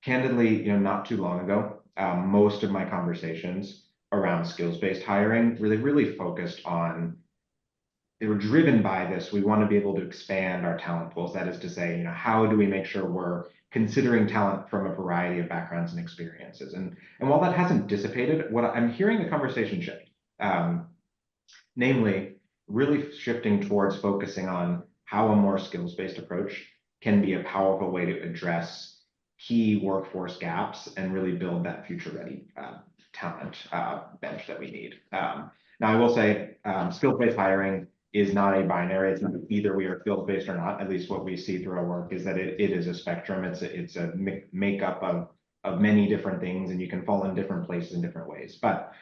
candidly, not too long ago, most of my conversations around skills-based hiring really focused on, they were driven by this. We want to be able to expand our talent pools. That is to say, how do we make sure we're considering talent from a variety of backgrounds and experiences? And while that hasn't dissipated, what I'm hearing the conversation shift, namely really shifting towards focusing on how a more skills-based approach can be a powerful way to address key workforce gaps and really build that future-ready talent bench that we need. Now, I will say skills-based hiring is not a binary. It's not either we are skills-based or not. At least what we see through our work is that it is a spectrum. It's a makeup of many different things, and you can fall in different places in different ways. But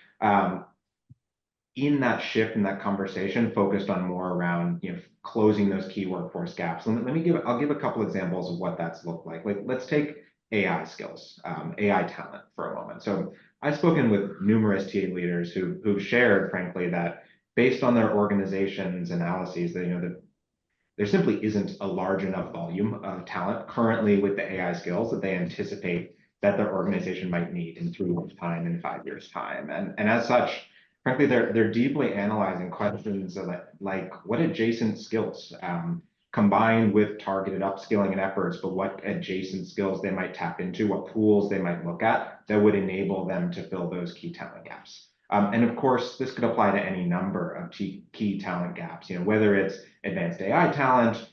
in that shift, in that conversation, focused on more around closing those key workforce gaps. I'll give a couple examples of what that's looked like. Like, let's take AI skills, AI talent for a moment. So I've spoken with numerous TA leaders who've shared, frankly, that based on their organization's analyses, that there simply isn't a large enough volume of talent currently with the AI skills that they anticipate that their organization might need in 3 years' time, in 5 years' time. And as such, frankly, they're deeply analyzing questions like what adjacent skills, combined with targeted upskilling and efforts, but what adjacent skills they might tap into, what pools they might look at that would enable them to fill those key talent gaps. And of course, this could apply to any number of key talent gaps, whether it's advanced AI talent,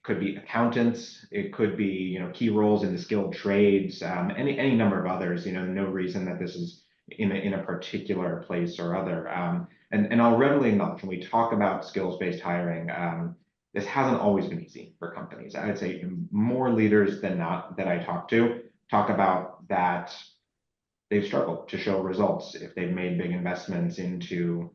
could be accountants, it could be key roles in the skilled trades, any number of others. No reason that this is in a particular place or other. And I'll readily acknowledge when we talk about skills-based hiring, this hasn't always been easy for companies. I would say more leaders than not that I talk about that they've struggled to show results if they've made big investments into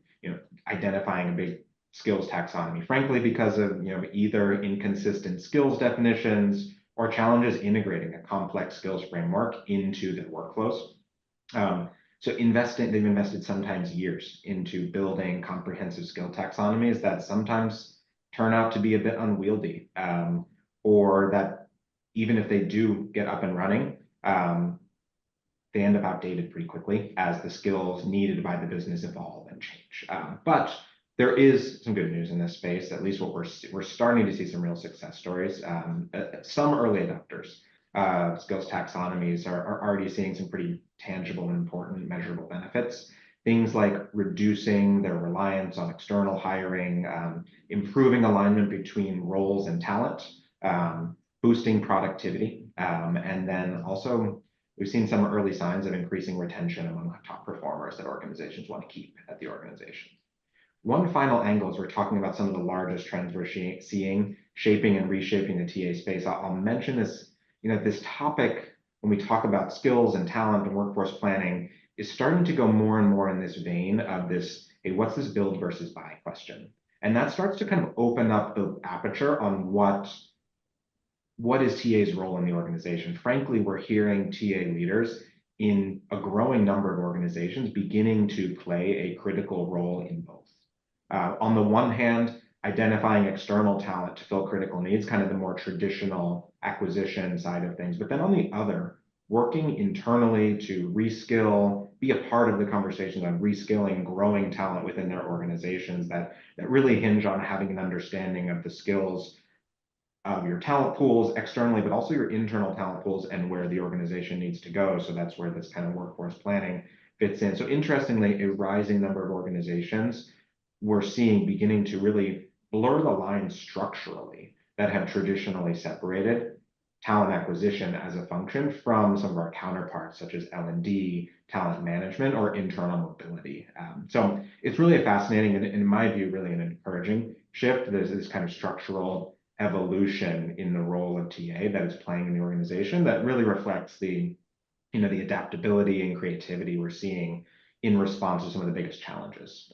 identifying a big skills taxonomy, frankly, because of either inconsistent skills definitions or challenges integrating a complex skills framework into their workflows. So they've invested sometimes years into building comprehensive skill taxonomies that sometimes turn out to be a bit unwieldy, or that even if they do get up and running, they end up outdated pretty quickly as the skills needed by the business evolve and change. But there is some good news in this space. At least what we're starting to see some real success stories. Some early adopters skills taxonomies are already seeing some pretty tangible and important measurable benefits. Things like reducing their reliance on external hiring, improving alignment between roles and talent, boosting productivity, and then also we've seen some early signs of increasing retention among top performers that organizations want to keep at the organization. One final angle is we're talking about some of the largest trends we're seeing shaping and reshaping the TA space. I'll mention this, this topic when we talk about skills and talent and workforce planning is starting to go more and more in this vein of this, hey, what's this build versus buy question? And that starts to kind of open up the aperture on what is TA's role in the organization. Frankly, we're hearing TA leaders in a growing number of organizations beginning to play a critical role in both. On the one hand, identifying external talent to fill critical needs, kind of the more traditional acquisition side of things. But then on the other, working internally to reskill, be a part of the conversations on reskilling, growing talent within their organizations that really hinge on having an understanding of the skills of your talent pools externally, but also your internal talent pools and where the organization needs to go. So that's where this kind of workforce planning fits in. So interestingly, a rising number of organizations we're seeing beginning to really blur the lines structurally that have traditionally separated talent acquisition as a function from some of our counterparts, such as L&D, talent management, or internal mobility. So it's really a fascinating and, in my view, really an encouraging shift. There's this kind of structural evolution in the role of TA that is playing in the organization that really reflects the adaptability and creativity we're seeing in response to some of the biggest challenges.